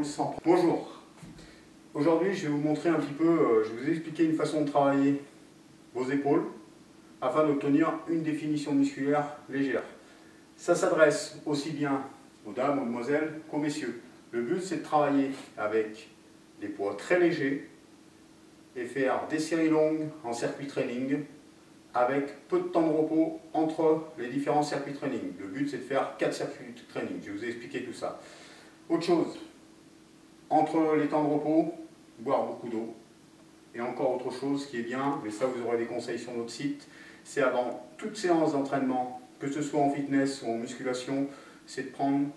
centre. Bonjour. Aujourd'hui, je vais vous montrer un petit peu, je vais vous expliquer une façon de travailler vos épaules afin d'obtenir une définition musculaire légère. Ça s'adresse aussi bien aux dames, aux demoiselles qu'aux messieurs. Le but, c'est de travailler avec des poids très légers et faire des séries longues en circuit training avec peu de temps de repos entre les différents circuits training. Le but, c'est de faire 4 circuits training. Je vais vous expliquer tout ça. Autre chose, entre les temps de repos, boire beaucoup d'eau. Et encore autre chose qui est bien, mais ça vous aurez des conseils sur notre site, c'est avant toute séance d'entraînement, que ce soit en fitness ou en musculation, c'est de prendre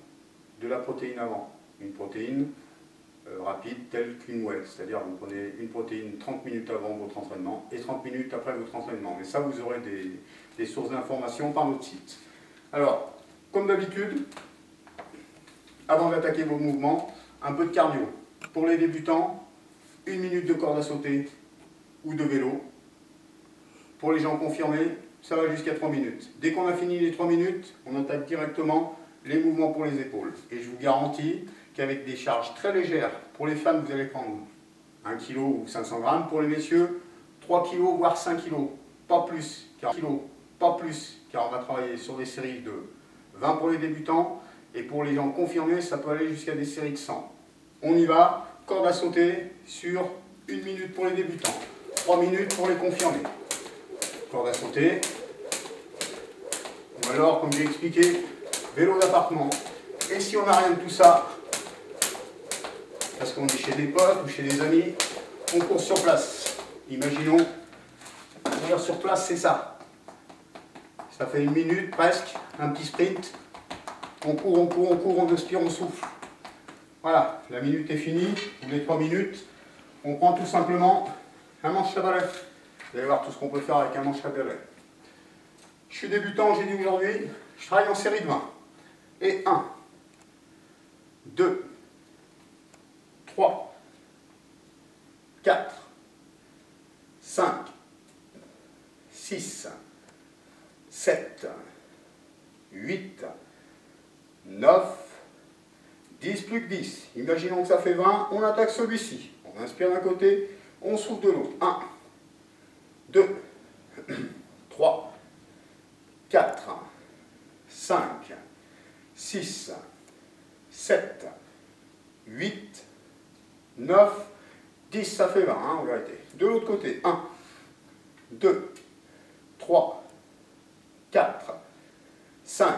de la protéine avant. Une protéine rapide telle qu'une whey, c'est-à-dire vous prenez une protéine 30 minutes avant votre entraînement et 30 minutes après votre entraînement. Mais ça, vous aurez des sources d'informations par notre site. Alors, comme d'habitude, avant d'attaquer vos mouvements, un peu de cardio. Pour les débutants, 1 minute de corde à sauter ou de vélo. Pour les gens confirmés, ça va jusqu'à 3 minutes. Dès qu'on a fini les 3 minutes, on attaque directement les mouvements pour les épaules. Et je vous garantis qu'avec des charges très légères, pour les femmes, vous allez prendre 1 kg ou 500 grammes. Pour les messieurs, 3 kg voire 5 kg. Pas plus, car on va travailler sur des séries de 20 pour les débutants. Et pour les gens confirmés, ça peut aller jusqu'à des séries de 100. On y va, corde à sauter sur 1 minute pour les débutants, 3 minutes pour les confirmés. Corde à sauter. Ou alors, comme j'ai expliqué, vélo d'appartement. Et si on n'a rien de tout ça, parce qu'on est chez des potes ou chez des amis, on court sur place. Imaginons, courir sur place, c'est ça. Ça fait 1 minute presque, un petit sprint. On court, on expire, on souffle. Voilà, la minute est finie, ou les 3 minutes. On prend tout simplement un manche à balai. Vous allez voir tout ce qu'on peut faire avec un manche à balai. Je suis débutant, j'ai dit aujourd'hui, je travaille en série de 20. Et 1, 2, 3, 4, 5, 6, 7, 8, 9, 10 plus que 10. Imaginons que ça fait 20, on attaque celui-ci. On inspire d'un côté, on souffle de l'autre. 1, 2, 3, 4, 5, 6, 7, 8, 9, 10, ça fait 20, en vérité. De l'autre côté, 1, 2, 3, 4, 5,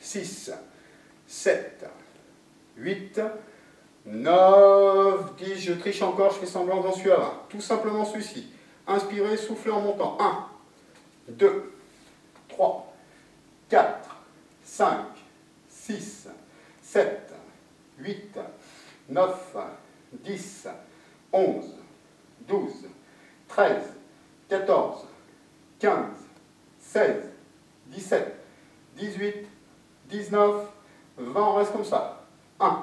6, 7, 8, 9, 10, je triche encore, je fais semblant, j'en suis à 20. Tout simplement celui-ci. Inspirez, soufflez en montant. 1, 2, 3, 4, 5, 6, 7, 8, 9, 10, 11, 12, 13, 14, 15, 16, 17, 18, 19, 20, on reste comme ça. 1,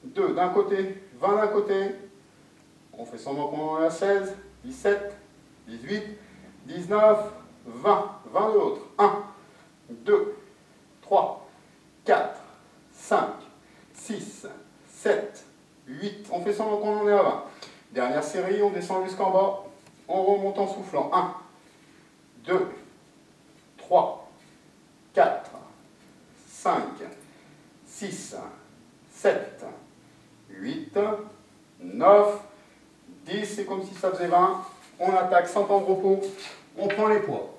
2 d'un côté, 20 d'un côté. On fait semblant qu'on en est à 16, 17, 18, 19, 20. 20 de l'autre. 1, 2, 3, 4, 5, 6, 7, 8. On fait semblant qu'on en est à 20. Dernière série, on descend jusqu'en bas. On remonte en soufflant. 1, 2, 3, 4, 5, 6, 7, 8, 9, 10, c'est comme si ça faisait 20. On attaque sans temps de repos, on prend les poids.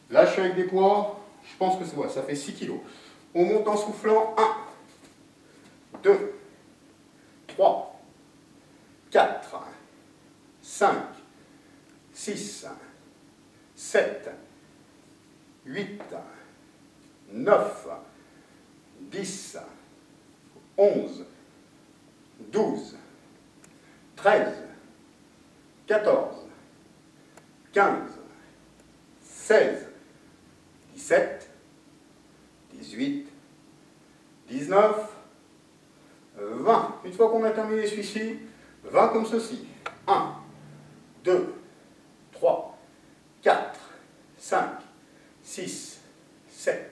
Là, je suis avec des poids, je pense que ça fait 6 kg. On monte en soufflant. 1, 2, 3, 4, 5, 6, 7, 8, 9, 10, 11, 12, 13, 14, 15, 16, 17, 18, 19, 20. Une fois qu'on a terminé celui-ci, 20 comme ceci. 1, 2, 3, 4, 5, 6, 7,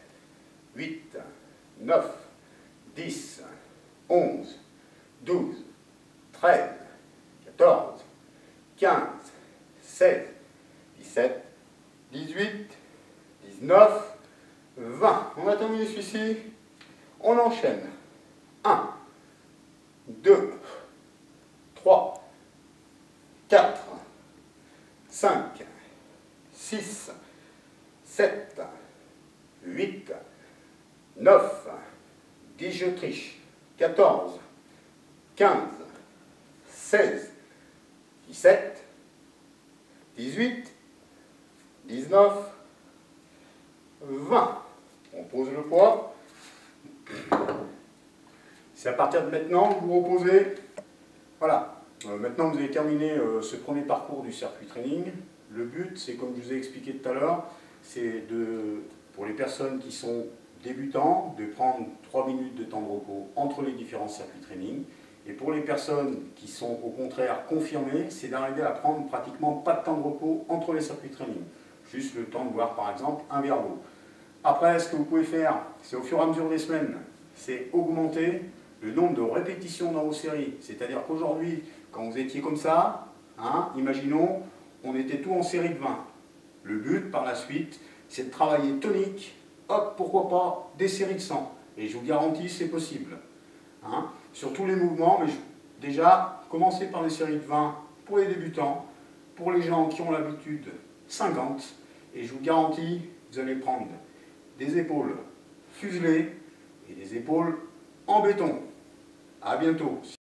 8, 9, 10, 11, 12, 13, 14, 15, 16, 17, 18, 19, 20. On a terminé celui-ci. On enchaîne. 1, 2, 3, 4, 5, 6, 7, 8, 9, 10, je triche, 14, 15, 16, 17, 18, 19, 20. On pose le poids. C'est à partir de maintenant que vous reposez. Voilà. Maintenant vous avez terminé ce premier parcours du circuit training. Le but, c'est comme je vous ai expliqué tout à l'heure, c'est pour les personnes qui sont débutants, de prendre 3 minutes de temps de repos entre les différents circuits training. Et pour les personnes qui sont au contraire confirmées, c'est d'arriver à prendre pratiquement pas de temps de repos entre les circuits training. Juste le temps de boire par exemple un verre d'eau. Après, ce que vous pouvez faire, c'est au fur et à mesure des semaines, c'est augmenter le nombre de répétitions dans vos séries. C'est-à-dire qu'aujourd'hui, quand vous étiez comme ça, imaginons, on était tout en série de 20. Le but, par la suite, c'est de travailler tonique, hop, pourquoi pas, des séries de 100. Et je vous garantis, c'est possible. Sur tous les mouvements, mais déjà, commencez par des séries de 20 pour les débutants, pour les gens qui ont l'habitude, 50. Et je vous garantis, vous allez prendre des épaules fuselées et des épaules en béton. À bientôt.